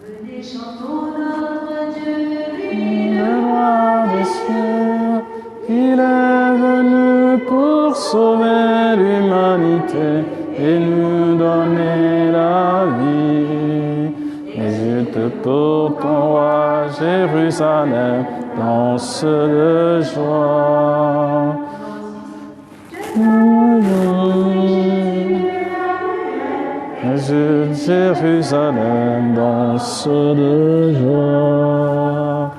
Venez, chantons notre Dieu, Le roi des cieux, il est venu pour sauver l'humanité et nous donner la vie. Exulte pour ton roi Jérusalem, danse de joie. Exulte Jérusalem, danse de joie.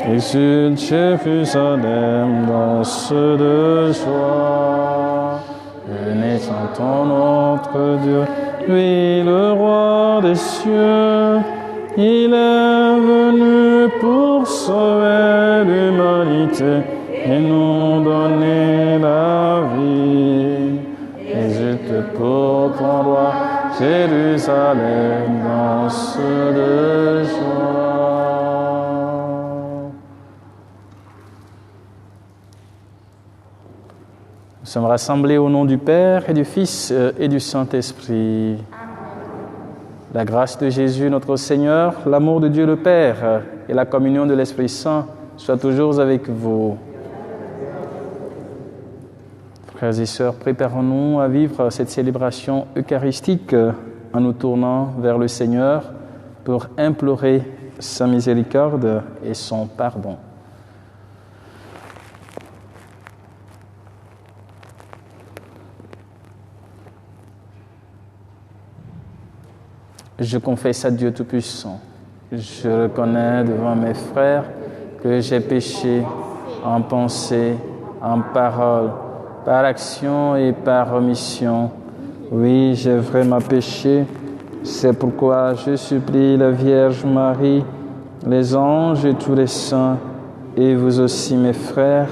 Exulte Jérusalem, danse de joie. Venez, chantons notre Dieu, lui le roi des cieux. Il est venu pour sauver l'humanité et nous donner la vie. Exulte pour ton roi Jérusalem, danse de joie. Nous sommes rassemblés au nom du Père et du Fils et du Saint-Esprit. La grâce de Jésus notre Seigneur, l'amour de Dieu le Père et la communion de l'Esprit Saint soient toujours avec vous. Frères et sœurs, préparons-nous à vivre cette célébration eucharistique en nous tournant vers le Seigneur pour implorer sa miséricorde et son pardon. Je confesse à Dieu Tout-Puissant. Je reconnais devant mes frères que j'ai péché en pensée, en parole, par action et par omission. Oui, j'ai vraiment péché. C'est pourquoi je supplie la Vierge Marie, les anges et tous les saints, et vous aussi mes frères,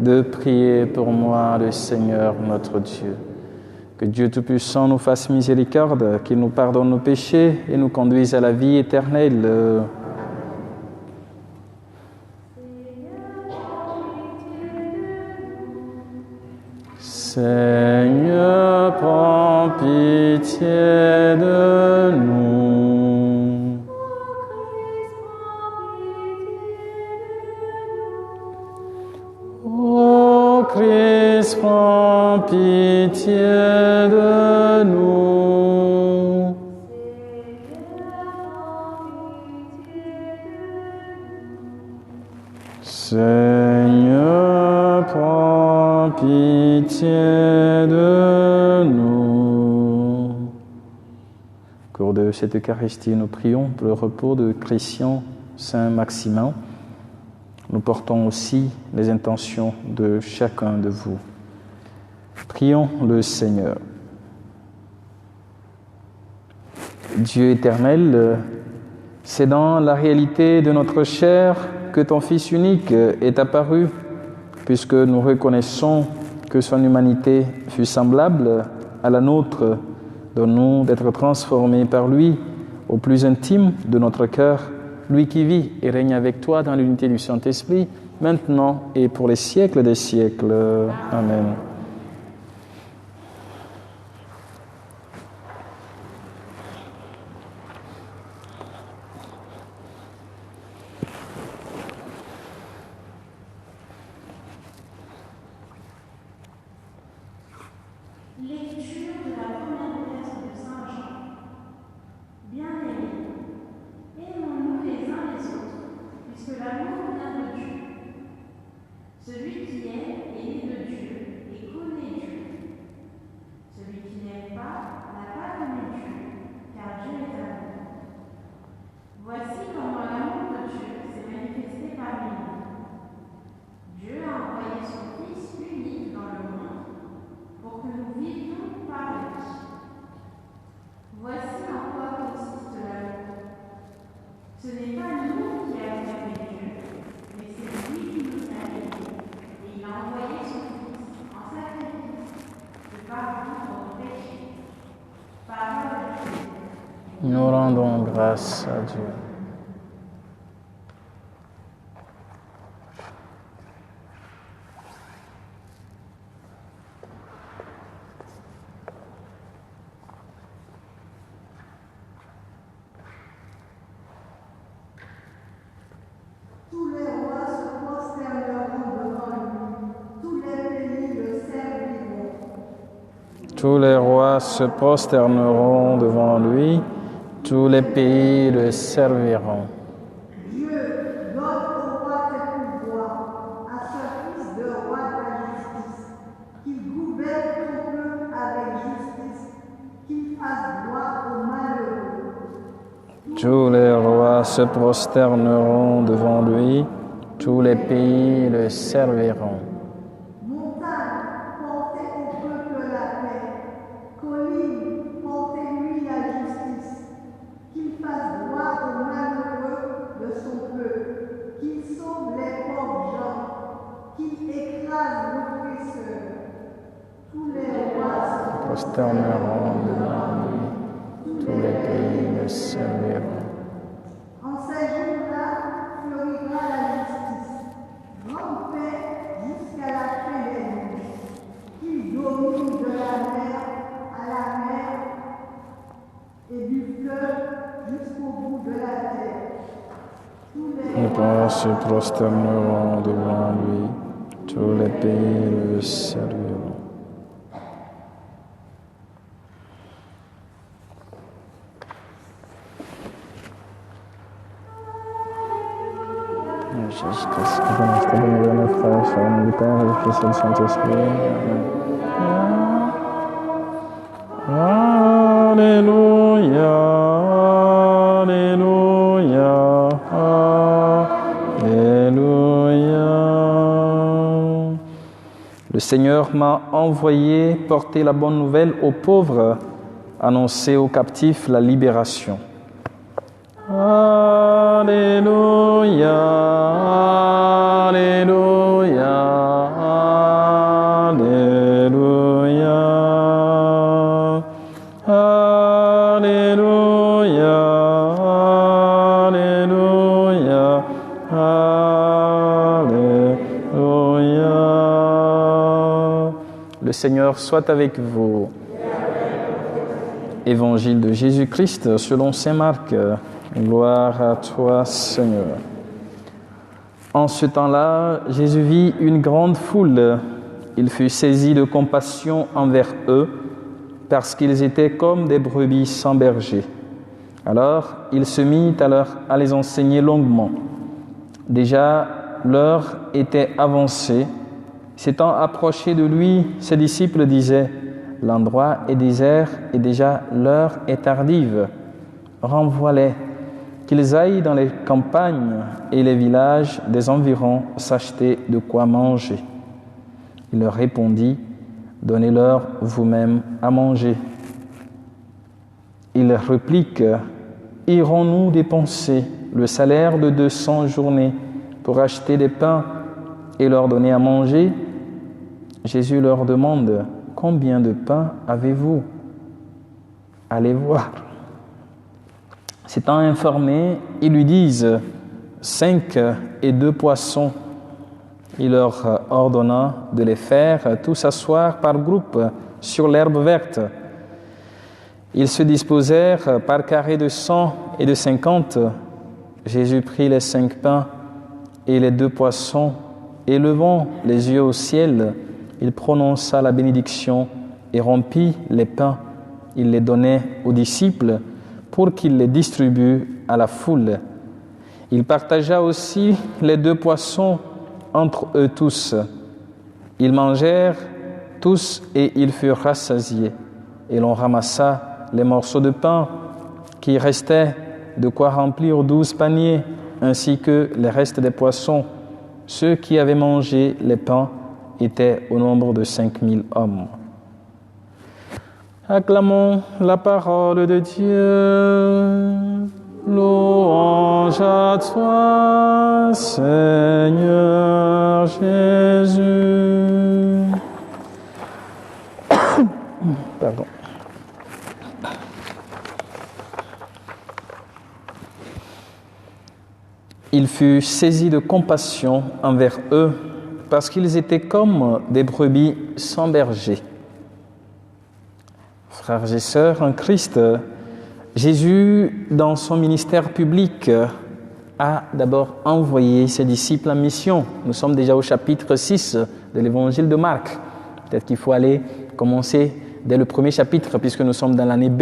de prier pour moi le Seigneur notre Dieu. Que Dieu Tout-Puissant nous fasse miséricorde, qu'il nous pardonne nos péchés et nous conduise à la vie éternelle. Seigneur, prends pitié de nous. Ô Christ, prends pitié de nous. Seigneur, prends pitié de nous. Au cours de cette Eucharistie, nous prions pour le repos de Chrétien Saint-Maximin. Nous portons aussi les intentions de chacun de vous. Prions le Seigneur. Dieu éternel, c'est dans la réalité de notre chair que ton Fils unique est apparu, puisque nous reconnaissons que son humanité fut semblable à la nôtre. Donne-nous d'être transformés par lui au plus intime de notre cœur, lui qui vit et règne avec toi dans l'unité du Saint-Esprit, maintenant et pour les siècles des siècles. Amen. Lecture de la première lettre de Saint Jean. Bien-aimés, aimons-nous les uns les autres, puisque l'amour vient de Dieu. Celui qui aime est né de Dieu et connaît Dieu. Celui qui n'aime pas n'a pas connu Dieu, car Dieu est amour. Voici comment l'amour de Dieu s'est manifesté parmi nous. Dieu a envoyé son Fils unique dans le monde pour que nous vivions par lui. Voici en quoi consiste l'amour. Ce n'est pas nous qui avons aimé Dieu, mais c'est lui qui nous a aimés, et il a envoyé son Fils en sacrifice de pardon pour nos péchés. Parole de Dieu. Nous rendons grâce à Dieu. Tous les rois se prosterneront devant lui, tous les pays le serviront. Dieu donne au roi tes pouvoirs, à ce fils de roi de la justice, qu'il gouverne ton peuple avec justice, qu'il fasse droit aux malheureux. Tous les rois se prosterneront devant lui, tous les pays le serviront. Montagne, portez au peuple la paix. Colline, portez-lui la justice. Qu'il fasse droit aux malheureux de son peuple. Qu'il sauve les pauvres gens. Qu'il écrase l'oppresseur. Tous les rois se Prosterneront devant lui, tous les pays le serviront. En ces jours-là fleurira la justice. Grande paix jusqu'à la fin des jours. Qu'il domine de la mer à la mer et du fleuve jusqu'au bout de la terre. Tous les Les rois se prosterneront devant lui, tous les pays le serviront. Jésus-Christ, que dans notre bénévole notre frère, sur le nom du Père, et du Fils et du Saint-Esprit. Amen. Alléluia, Alléluia, Alléluia. Le Seigneur m'a envoyé porter la bonne nouvelle aux pauvres, annoncer aux captifs la libération. Alléluia, Alléluia, Alléluia, Alléluia, Alléluia, Alléluia. Le Seigneur soit avec vous. Évangile de Jésus-Christ selon saint Marc. Gloire à toi, Seigneur. En ce temps-là, Jésus vit une grande foule. Il fut saisi de compassion envers eux, parce qu'ils étaient comme des brebis sans berger. Alors, il se mit à les enseigner longuement. Déjà, l'heure était avancée. S'étant approchés de lui, ses disciples disaient : « L'endroit est désert et déjà l'heure est tardive. Renvoie-les, qu'ils aillent dans les campagnes et les villages des environs s'acheter de quoi manger. » Il leur répondit : « Donnez-leur vous-même à manger. » Ils répliquent : « Irons-nous dépenser le salaire de 200 journées pour acheter des pains et leur donner à manger ?» Jésus leur demande : « Combien de pains avez-vous ? Allez voir. » S'étant informés, ils lui disent : « 5 et 2 poissons. » Il leur ordonna de les faire tous asseoir par groupe sur l'herbe verte. Ils se disposèrent par carrés de 100 et de 50. Jésus prit les 5 pains et les 2 poissons, et levant les yeux au ciel, il prononça la bénédiction et rompit les pains. Il les donnait aux disciples pour qu'ils les distribuent à la foule. Il partagea aussi les 2 poissons entre eux tous. Ils mangèrent tous et ils furent rassasiés. Et l'on ramassa les morceaux de pain qui restaient, de quoi remplir 12 paniers, ainsi que les restes des poissons. Ceux qui avaient mangé les pains étaient au nombre de 5000 hommes. Acclamons la parole de Dieu. Louange à toi, Seigneur Jésus. Pardon. Il fut saisi de compassion envers eux parce qu'ils étaient comme des brebis sans berger. Frères et sœurs en Christ, Jésus, dans son ministère public, a d'abord envoyé ses disciples en mission. Nous sommes déjà au chapitre 6 de l'évangile de Marc. Peut-être qu'il faut aller commencer dès le premier chapitre, puisque nous sommes dans l'année B,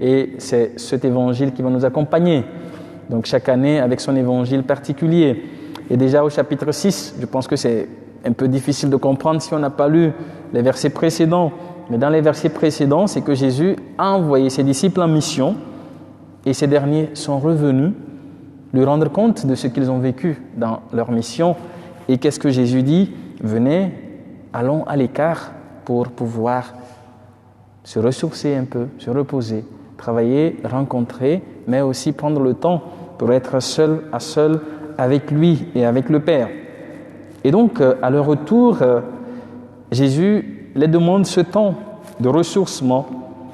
et c'est cet évangile qui va nous accompagner. Donc chaque année avec son évangile particulier. Et déjà au chapitre 6, je pense que c'est un peu difficile de comprendre si on n'a pas lu les versets précédents. Mais dans les versets précédents, c'est que Jésus a envoyé ses disciples en mission et ces derniers sont revenus lui rendre compte de ce qu'ils ont vécu dans leur mission. Et qu'est-ce que Jésus dit? Venez, allons à l'écart pour pouvoir se ressourcer un peu, se reposer, travailler, rencontrer, mais aussi prendre le temps pour être seul à seul avec lui et avec le Père. Et donc, à leur retour, Jésus les demande ce temps de ressourcement,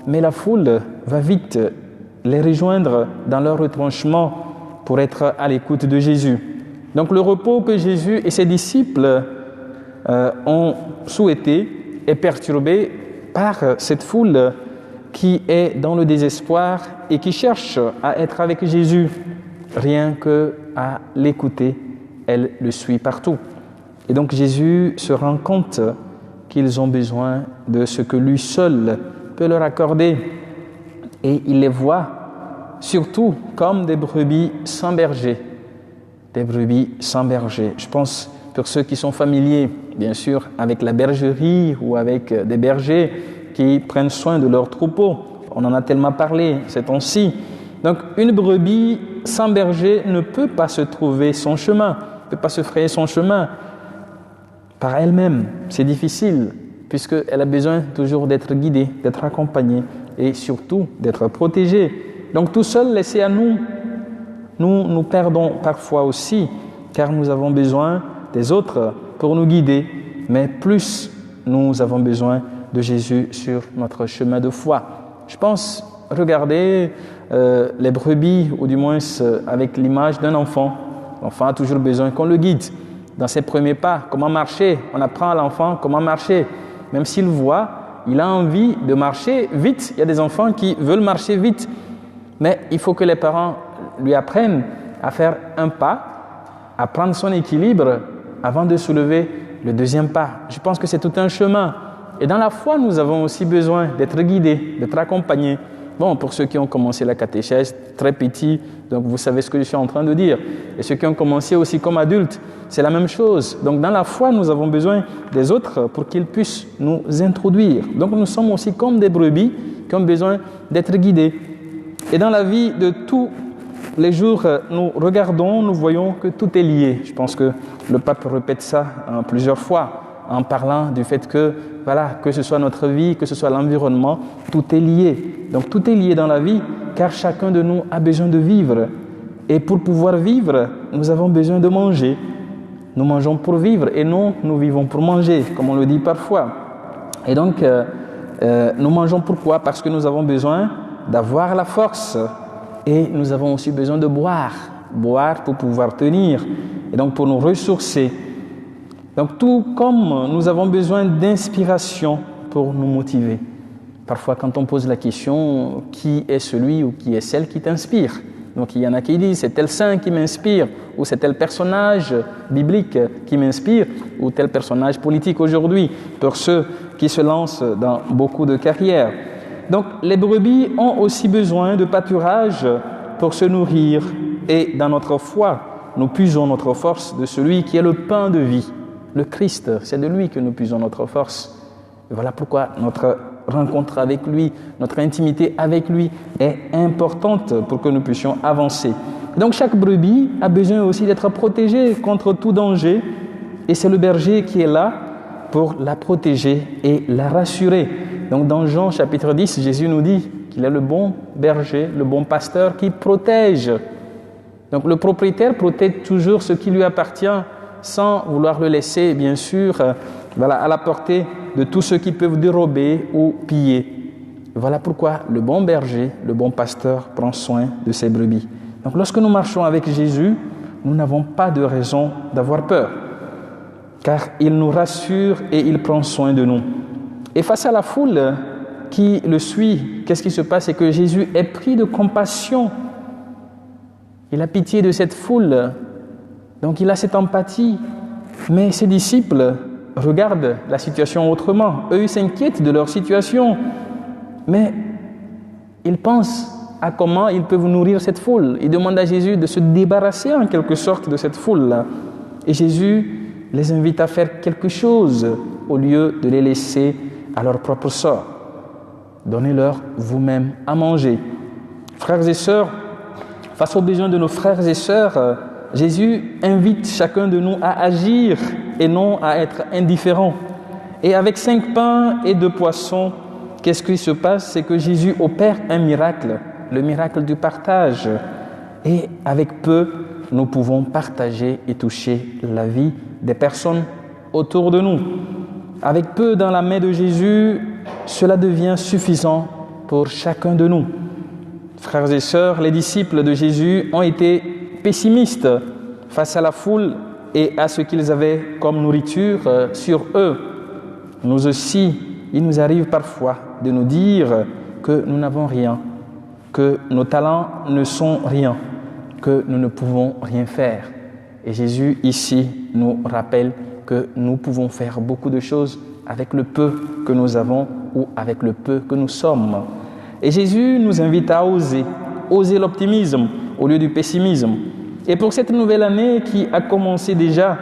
mais la foule va vite les rejoindre dans leur retranchement pour être à l'écoute de Jésus. Donc le repos que Jésus et ses disciples ont souhaité est perturbé par cette foule qui est dans le désespoir et qui cherche à être avec Jésus. Rien qu'à l'écouter, elle le suit partout. Et donc Jésus se rend compte qu'ils ont besoin de ce que lui seul peut leur accorder. Et il les voit surtout comme des brebis sans berger. Des brebis sans berger. Je pense, pour ceux qui sont familiers, bien sûr, avec la bergerie ou avec des bergers qui prennent soin de leurs troupeaux. On en a tellement parlé ces temps-ci. Donc, une brebis sans berger ne peut pas se trouver son chemin, ne peut pas se frayer son chemin par elle-même. C'est difficile, puisqu'elle a besoin toujours d'être guidée, d'être accompagnée et surtout d'être protégée. Donc, tout seul, laissé à nous, nous perdons parfois aussi, car nous avons besoin des autres pour nous guider, mais plus nous avons besoin de Jésus sur notre chemin de foi. Je pense, regardez les brebis, ou du moins avec l'image d'un enfant. L'enfant a toujours besoin qu'on le guide dans ses premiers pas. Comment marcher? On apprend à l'enfant comment marcher. Même s'il voit, il a envie de marcher vite. Il y a des enfants qui veulent marcher vite. Mais il faut que les parents lui apprennent à faire un pas, à prendre son équilibre avant de soulever le deuxième pas. Je pense que c'est tout un chemin. Et dans la foi, nous avons aussi besoin d'être guidés, d'être accompagnés. Bon, pour ceux qui ont commencé la catéchèse très petits, donc vous savez ce que je suis en train de dire. Et ceux qui ont commencé aussi comme adultes, c'est la même chose. Donc dans la foi, nous avons besoin des autres pour qu'ils puissent nous introduire. Donc nous sommes aussi comme des brebis qui ont besoin d'être guidés. Et dans la vie de tous les jours, nous regardons, nous voyons que tout est lié. Je pense que le pape répète ça plusieurs fois en parlant du fait que, voilà, que ce soit notre vie, que ce soit l'environnement, tout est lié. Donc tout est lié dans la vie, car chacun de nous a besoin de vivre. Et pour pouvoir vivre, nous avons besoin de manger. Nous mangeons pour vivre et non, nous vivons pour manger, comme on le dit parfois. Et donc, nous mangeons pourquoi? Parce que nous avons besoin d'avoir la force et nous avons aussi besoin de boire. Boire pour pouvoir tenir et donc pour nous ressourcer. Donc tout comme nous avons besoin d'inspiration pour nous motiver. Parfois quand on pose la question, qui est celui ou qui est celle qui t'inspire? Donc il y en a qui disent, c'est tel saint qui m'inspire, ou c'est tel personnage biblique qui m'inspire, ou tel personnage politique aujourd'hui, pour ceux qui se lancent dans beaucoup de carrières. Donc les brebis ont aussi besoin de pâturage pour se nourrir, et dans notre foi, nous puisons notre force de celui qui est le pain de vie. Le Christ, c'est de lui que nous puisons notre force. Et voilà pourquoi notre rencontre avec lui, notre intimité avec lui est importante pour que nous puissions avancer. Donc chaque brebis a besoin aussi d'être protégée contre tout danger et c'est le berger qui est là pour la protéger et la rassurer. Donc dans Jean chapitre 10, Jésus nous dit qu'il est le bon berger, le bon pasteur qui protège. Donc le propriétaire protège toujours ce qui lui appartient sans vouloir le laisser, bien sûr, à la portée de tous ceux qui peuvent dérober ou piller. Voilà pourquoi le bon berger, le bon pasteur prend soin de ses brebis. Donc lorsque nous marchons avec Jésus, nous n'avons pas de raison d'avoir peur, car il nous rassure et il prend soin de nous. Et face à la foule qui le suit, qu'est-ce qui se passe? C'est que Jésus est pris de compassion. Il a pitié de cette foule. Donc il a cette empathie, mais ses disciples regardent la situation autrement. Eux, ils s'inquiètent de leur situation. mais ils pensent à comment ils peuvent nourrir cette foule. Ils demandent à Jésus de se débarrasser en quelque sorte de cette foule-là. Et Jésus les invite à faire quelque chose au lieu de les laisser à leur propre sort. Donnez-leur vous-même à manger. Frères et sœurs, face aux besoins de nos frères et sœurs, Jésus invite chacun de nous à agir et non à être indifférent. Et avec 5 pains et 2 poissons, qu'est-ce qui se passe? C'est que Jésus opère un miracle, le miracle du partage. Et avec peu, nous pouvons partager et toucher la vie des personnes autour de nous. Avec peu dans la main de Jésus, cela devient suffisant pour chacun de nous. Frères et sœurs, les disciples de Jésus ont été pessimistes face à la foule et à ce qu'ils avaient comme nourriture sur eux. Nous aussi, il nous arrive parfois de nous dire que nous n'avons rien, que nos talents ne sont rien, que nous ne pouvons rien faire. Et Jésus ici nous rappelle que nous pouvons faire beaucoup de choses avec le peu que nous avons ou avec le peu que nous sommes. Et Jésus nous invite à oser l'optimisme au lieu du pessimisme. Et pour cette nouvelle année qui a commencé déjà,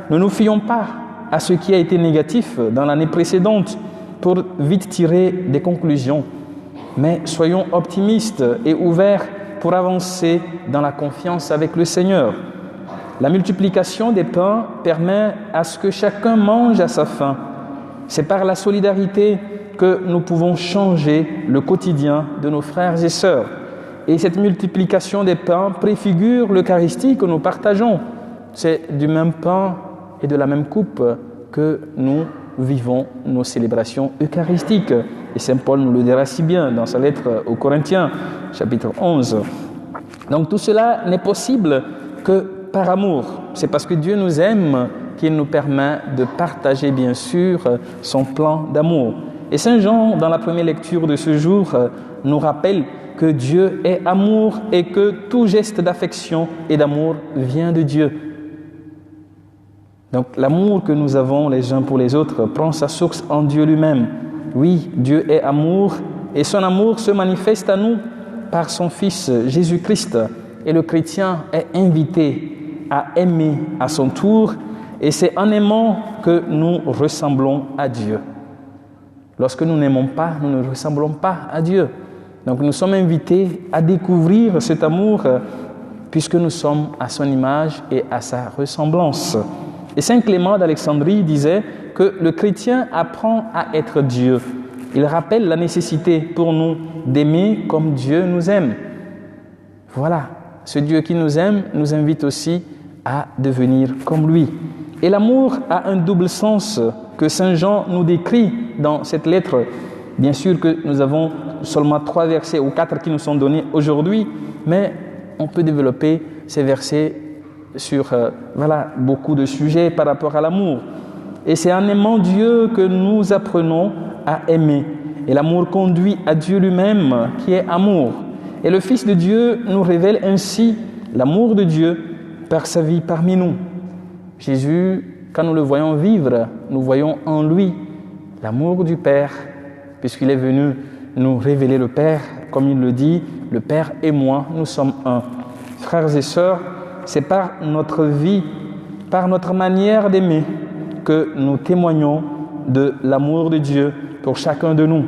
ne nous fions pas à ce qui a été négatif dans l'année précédente pour vite tirer des conclusions. Mais soyons optimistes et ouverts pour avancer dans la confiance avec le Seigneur. La multiplication des pains permet à ce que chacun mange à sa faim. C'est par la solidarité que nous pouvons changer le quotidien de nos frères et sœurs. Et cette multiplication des pains préfigure l'Eucharistie que nous partageons. C'est du même pain et de la même coupe que nous vivons nos célébrations eucharistiques. Et Saint Paul nous le dira si bien dans sa lettre aux Corinthiens, chapitre 11. Donc tout cela n'est possible que par amour. C'est parce que Dieu nous aime qu'il nous permet de partager bien sûr son plan d'amour. Et Saint Jean, dans la première lecture de ce jour, nous rappelle que Dieu est amour et que tout geste d'affection et d'amour vient de Dieu. Donc l'amour que nous avons les uns pour les autres prend sa source en Dieu lui-même. Oui, Dieu est amour et son amour se manifeste à nous par son Fils Jésus-Christ. Et le chrétien est invité à aimer à son tour et c'est en aimant que nous ressemblons à Dieu. Lorsque nous n'aimons pas, nous ne ressemblons pas à Dieu. Donc nous sommes invités à découvrir cet amour puisque nous sommes à son image et à sa ressemblance. Et Saint Clément d'Alexandrie disait que le chrétien apprend à être Dieu. Il rappelle la nécessité pour nous d'aimer comme Dieu nous aime. Voilà, ce Dieu qui nous aime nous invite aussi à devenir comme lui. Et l'amour a un double sens que Saint Jean nous décrit dans cette lettre. Bien sûr que nous avons seulement 3 versets ou 4 qui nous sont donnés aujourd'hui, mais on peut développer ces versets sur beaucoup de sujets par rapport à l'amour. Et c'est en aimant Dieu que nous apprenons à aimer. Et l'amour conduit à Dieu lui-même qui est amour. Et le Fils de Dieu nous révèle ainsi l'amour de Dieu par sa vie parmi nous. Jésus, quand nous le voyons vivre, nous voyons en lui l'amour du Père, puisqu'il est venu nous révéler le Père, comme il le dit, le Père et moi, nous sommes un. Frères et sœurs, c'est par notre vie, par notre manière d'aimer, que nous témoignons de l'amour de Dieu pour chacun de nous.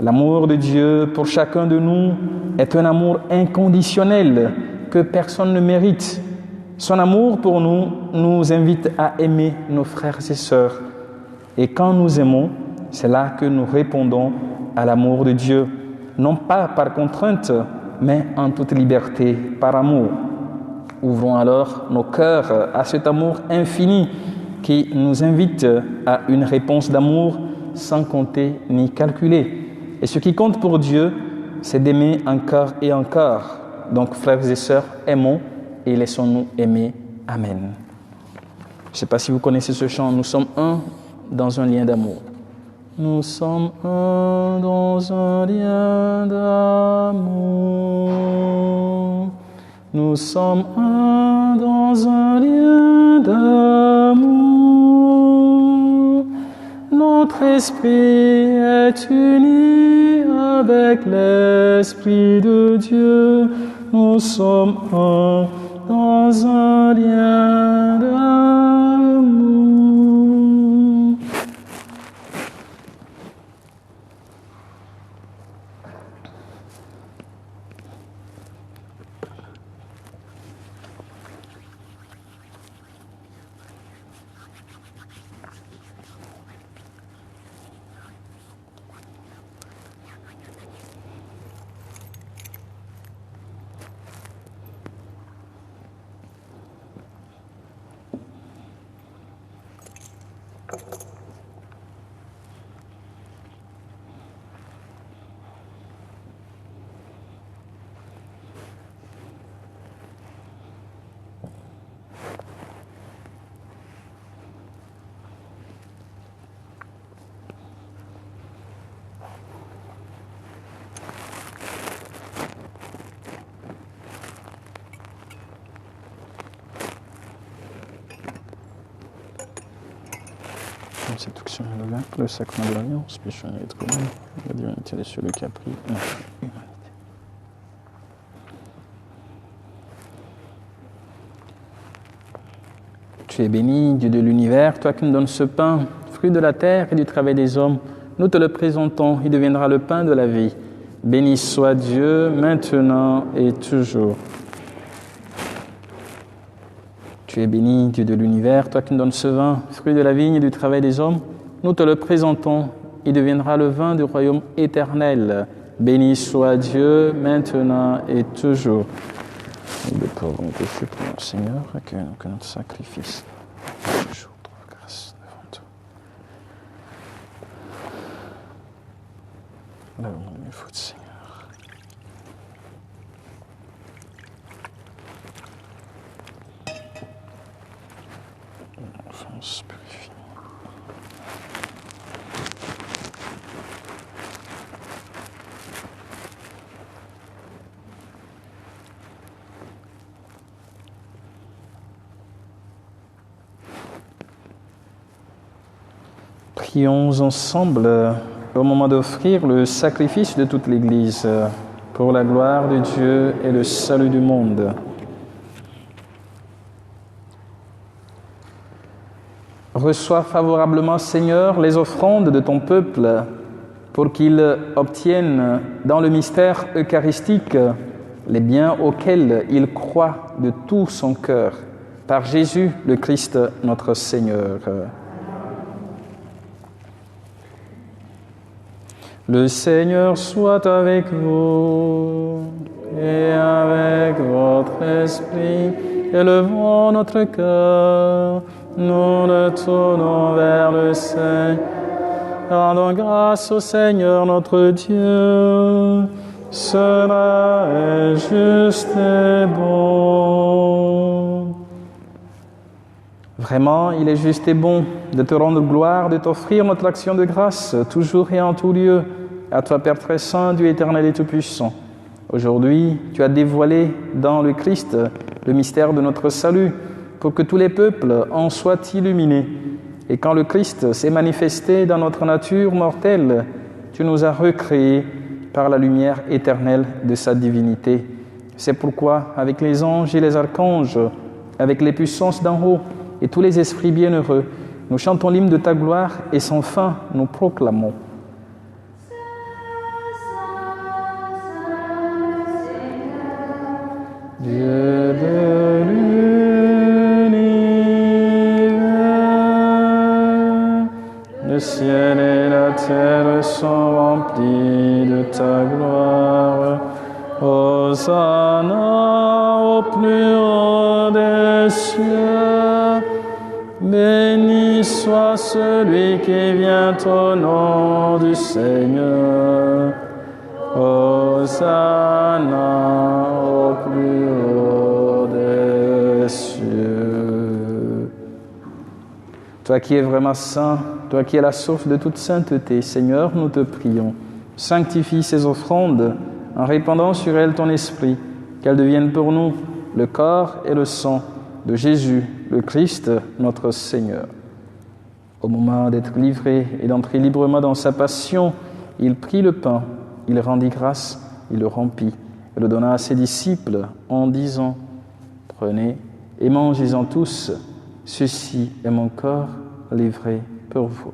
L'amour de Dieu pour chacun de nous est un amour inconditionnel que personne ne mérite. Son amour pour nous nous invite à aimer nos frères et sœurs. Et quand nous aimons, c'est là que nous répondons à l'amour de Dieu, non pas par contrainte, mais en toute liberté, par amour. Ouvrons alors nos cœurs à cet amour infini qui nous invite à une réponse d'amour sans compter ni calculer. Et ce qui compte pour Dieu, c'est d'aimer encore et encore. Donc, frères et sœurs, aimons et laissons-nous aimer. Amen. Je ne sais pas si vous connaissez ce chant. Nous sommes un dans un lien d'amour. Nous sommes un dans un lien d'amour. Nous sommes un dans un lien d'amour. Notre notre esprit est uni avec l'Esprit de Dieu. Nous sommes un dans un lien d'amour. Cette action est le vaincre, le sacrement de l'alliance, puis je être commun, la divinité des cieux, le capri, notre humanité. Tu es béni, Dieu de l'univers, toi qui nous donnes ce pain, fruit de la terre et du travail des hommes. Nous te le présentons, il deviendra le pain de la vie. Béni soit Dieu, maintenant et toujours. Tu es béni, Dieu de l'univers, toi qui nous donnes ce vin, fruit de la vigne et du travail des hommes. Nous te le présentons, il deviendra le vin du royaume éternel. Béni soit Dieu, maintenant et toujours. Nous déplorons tes péchés pour notre Seigneur, accueille-nous que notre sacrifice. Toujours trouve grâce devant toi. Lève-nous les fautes, Seigneur. Enfance purifiée. Prions ensemble au moment d'offrir le sacrifice de toute l'Église pour la gloire de Dieu et le salut du monde. Reçois favorablement, Seigneur, les offrandes de ton peuple pour qu'il obtienne dans le mystère eucharistique les biens auxquels il croit de tout son cœur. Par Jésus, le Christ, notre Seigneur. Le Seigneur soit avec vous et avec votre esprit. Élevons notre cœur, nous le tournons vers le Seigneur. Rendons grâce au Seigneur notre Dieu. Cela est juste et bon. Vraiment, il est juste et bon de te rendre gloire, de t'offrir notre action de grâce, toujours et en tout lieu, à toi, Père très saint, Dieu éternel et tout-puissant. Aujourd'hui, tu as dévoilé dans le Christ le mystère de notre salut, pour que tous les peuples en soient illuminés. Et quand le Christ s'est manifesté dans notre nature mortelle, tu nous as recréés par la lumière éternelle de sa divinité. C'est pourquoi, avec les anges et les archanges, avec les puissances d'en haut et tous les esprits bienheureux, nous chantons l'hymne de ta gloire et sans fin nous proclamons. Dieu de l'univers, le ciel et la terre sont remplis de ta gloire. Hosanna au plus haut des cieux. Béni soit celui qui vient au nom du Seigneur. Hosanna au plus haut des cieux. Toi qui es vraiment saint, toi qui es la source de toute sainteté, Seigneur, nous te prions. Sanctifie ces offrandes en répandant sur elles ton esprit, qu'elles deviennent pour nous le corps et le sang de Jésus, le Christ, notre Seigneur. Au moment d'être livré et d'entrer librement dans sa passion, il prit le pain, il rendit grâce, il le rompit et le donna à ses disciples en disant « Prenez et mangez-en tous, ceci est mon corps livré pour vous. »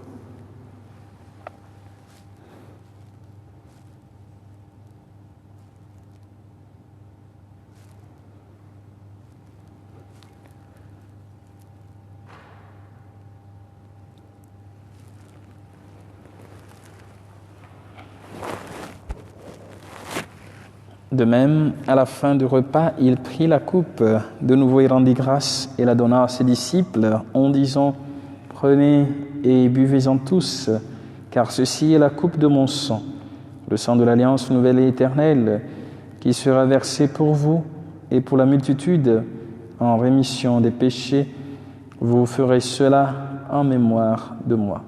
De même, à la fin du repas, il prit la coupe, de nouveau il rendit grâce et la donna à ses disciples en disant « Prenez et buvez-en tous, car ceci est la coupe de mon sang, le sang de l'alliance nouvelle et éternelle, qui sera versé pour vous et pour la multitude en rémission des péchés. Vous ferez cela en mémoire de moi. »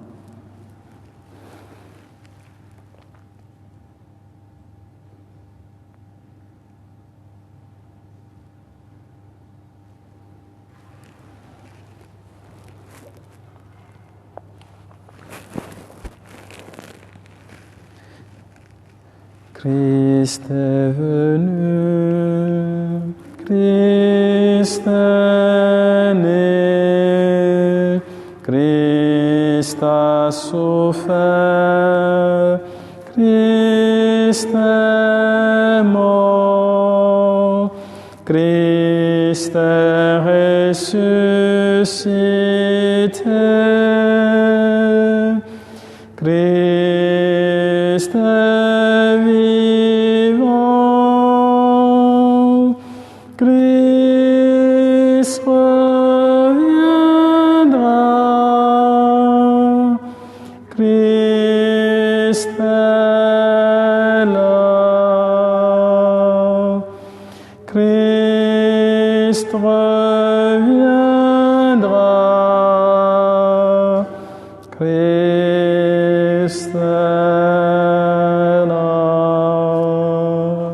Christ est venu, Christ est né, Christ a souffert, Christ est mort, Christ est ressuscité, Christ est vivant, Christ reviendra, Christ est là, Christ reviendra, Christ est là.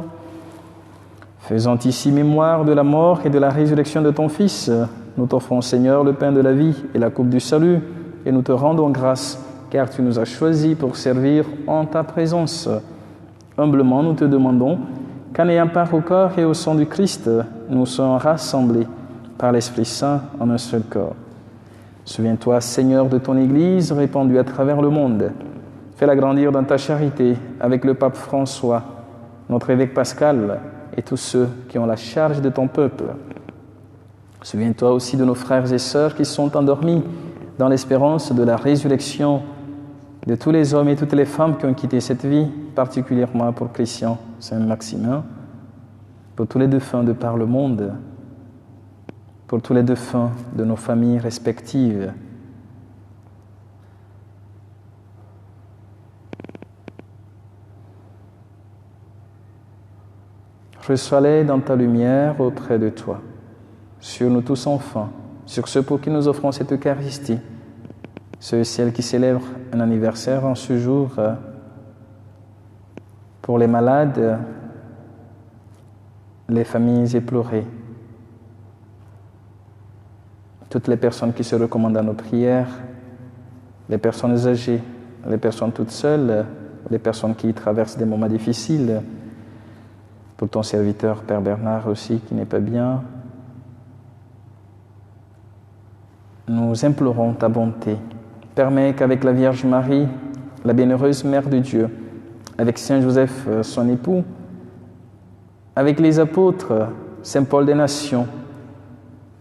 Faisant ici mémoire de la mort et de la résurrection de ton Fils, nous t'offrons, Seigneur, le pain de la vie et la coupe du salut, et nous te rendons grâce, car tu nous as choisis pour servir en ta présence. Humblement, nous te demandons qu'en ayant part au corps et au sang du Christ, nous soyons rassemblés par l'Esprit Saint en un seul corps. Souviens-toi, Seigneur, de ton Église répandue à travers le monde. Fais-la grandir dans ta charité avec le pape François, notre évêque Pascal et tous ceux qui ont la charge de ton peuple. Souviens-toi aussi de nos frères et sœurs qui sont endormis dans l'espérance de la résurrection, de tous les hommes et toutes les femmes qui ont quitté cette vie, particulièrement pour Christian Saint-Maximin, pour tous les défunts de par le monde, pour tous les défunts de nos familles respectives. Reçois-les dans ta lumière auprès de toi, sur nous tous enfants, sur ceux pour qui nous offrons cette Eucharistie, ceux et celles qui célèbrent un anniversaire en ce jour, pour les malades, les familles éplorées, toutes les personnes qui se recommandent à nos prières, les personnes âgées, les personnes toutes seules, les personnes qui traversent des moments difficiles, pour ton serviteur Père Bernard aussi qui n'est pas bien. Nous implorons ta bonté. Permets qu'avec la Vierge Marie, la bienheureuse Mère de Dieu, avec Saint Joseph, son époux, avec les apôtres, Saint Paul des Nations,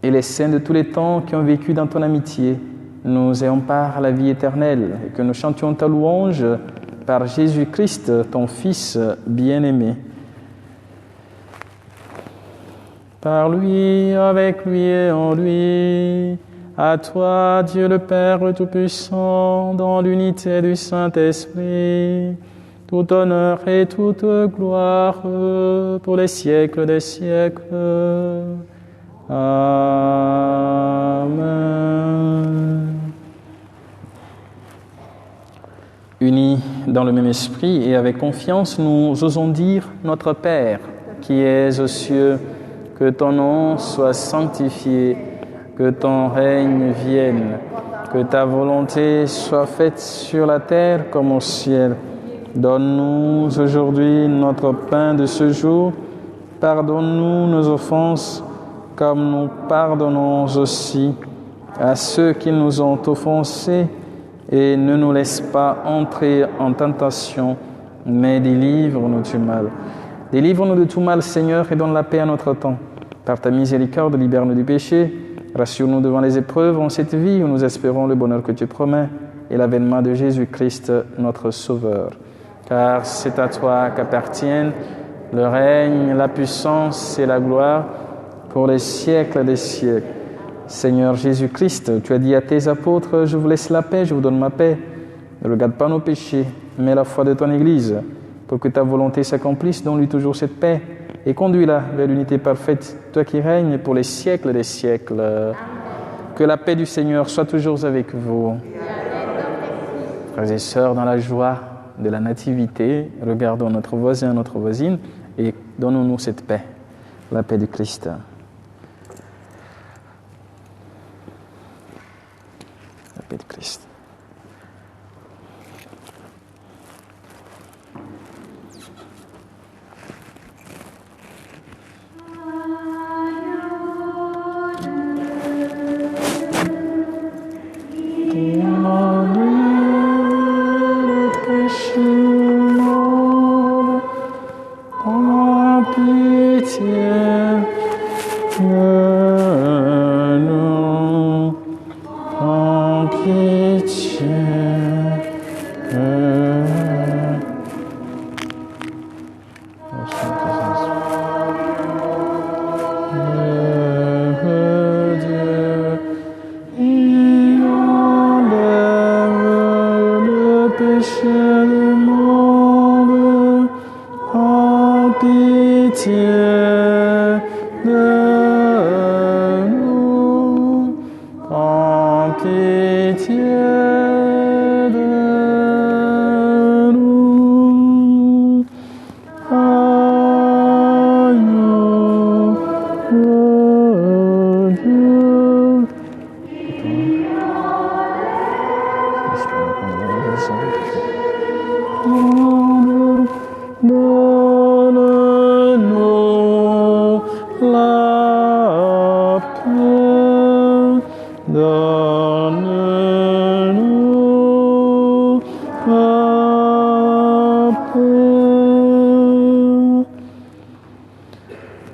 et les saints de tous les temps qui ont vécu dans ton amitié, nous ayons part à la vie éternelle et que nous chantions ta louange par Jésus-Christ, ton Fils bien-aimé. Par lui, avec lui et en lui, à toi, Dieu le Père Tout-Puissant, dans l'unité du Saint-Esprit, tout honneur et toute gloire pour les siècles des siècles. Amen. Unis dans le même esprit et avec confiance, nous osons dire « Notre Père, qui es aux cieux, que ton nom soit sanctifié, que ton règne vienne, Que ta volonté soit faite sur la terre comme au ciel. Donne-nous aujourd'hui notre pain de ce jour. Pardonne-nous nos offenses, comme nous pardonnons aussi à ceux qui nous ont offensés. Et ne nous laisse pas entrer en tentation, mais délivre-nous du mal. Délivre-nous de tout mal, Seigneur, et donne la paix à notre temps. Par ta miséricorde, libère-nous du péché. Rassure-nous devant les épreuves en cette vie où nous espérons le bonheur que tu promets et l'avènement de Jésus-Christ, notre Sauveur. Car c'est à toi qu'appartiennent le règne, la puissance et la gloire pour les siècles des siècles. Seigneur Jésus-Christ, tu as dit à tes apôtres, je vous laisse la paix, je vous donne ma paix. Ne regarde pas nos péchés, mais la foi de ton Église, pour que ta volonté s'accomplisse, donne-lui toujours cette paix et conduis-la vers l'unité parfaite, toi qui règnes pour les siècles des siècles. Amen. Que la paix du Seigneur soit toujours avec vous. Frères et sœurs, dans la joie de la nativité, regardons notre voisin, notre voisine et donnons-nous cette paix, la paix du Christ. La paix du Christ.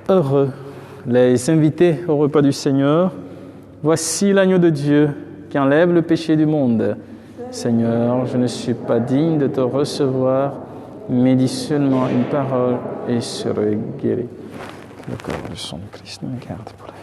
Heureux les invités au repas du Seigneur. Voici l'agneau de Dieu qui enlève le péché du monde. Seigneur, je ne suis pas digne de te recevoir, mais dis seulement une parole et je serai guéri. Le corps et le sang de Christ nous garde pour la vie.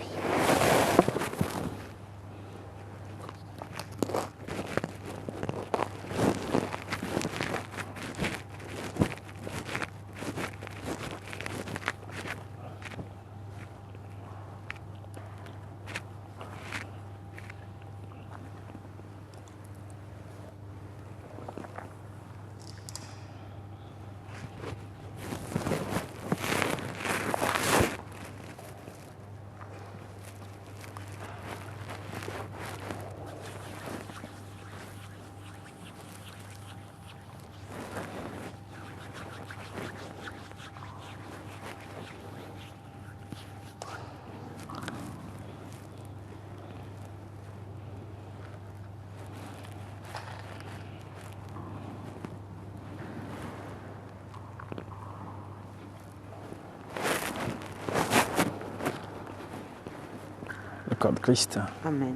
Le corps de Christ. Amen.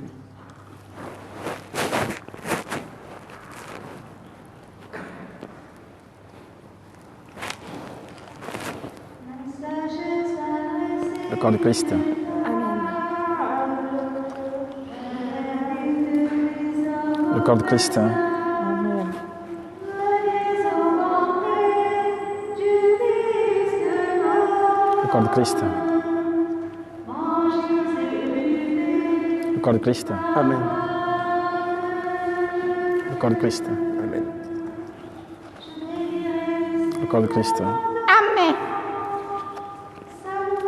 Le corps de Christ. Le corps de Christ. Amen. Le corps de Christ. Le corps de Christ. Amen. Le corps de Christ. Amen. Le corps de Christ. Amen.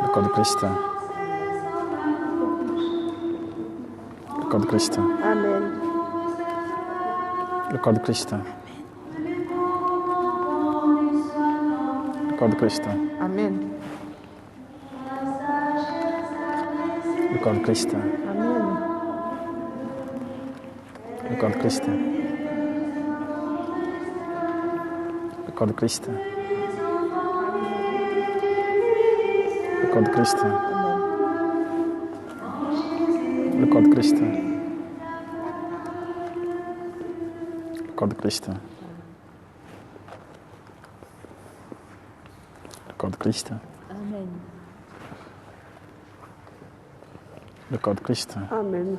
Le corps de Christ. Le corps de Christ. Amen. Le corps de Christ. Le corps de Christ. Amen. Le corps de Christ. Amen. Le corps de Christ. Le corps de Christ. Le corps de Christ. Le corps de Christ. Le corps de Christ. Le corps de Christ. Amen. Le corps de Christ. Amen.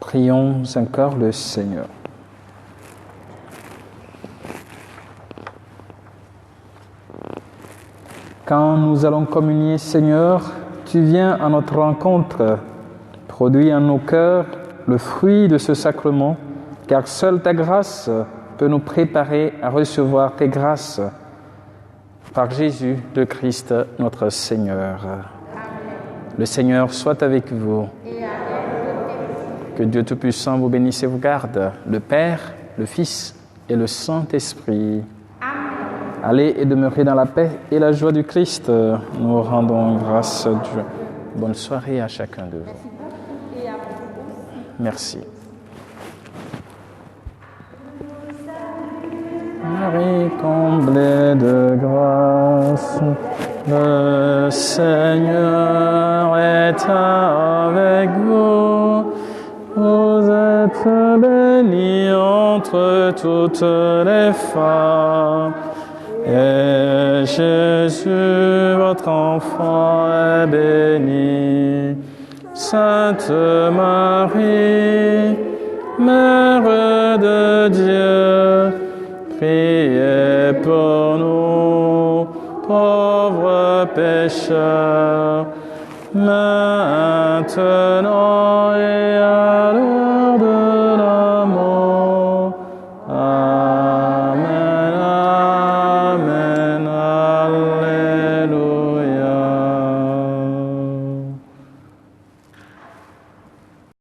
Prions encore le Seigneur. Quand nous allons communier, Seigneur, tu viens à notre rencontre, produis en nos cœurs le fruit de ce sacrement, car seule ta grâce peut nous préparer à recevoir tes grâces. Par Jésus le Christ, notre Seigneur. Amen. Le Seigneur soit avec vous. Que Dieu Tout-Puissant vous bénisse et vous garde, le Père, le Fils et le Saint-Esprit. Amen. Allez et demeurez dans la paix et la joie du Christ. Nous rendons grâce à Dieu. Bonne soirée à chacun de vous. Merci. Marie comblée de grâce, le Seigneur est avec vous. Vous êtes bénie entre toutes les femmes, et Jésus, votre enfant, est béni. Sainte Marie, Mère de Dieu, priez pour nous, pauvres pécheurs, maintenant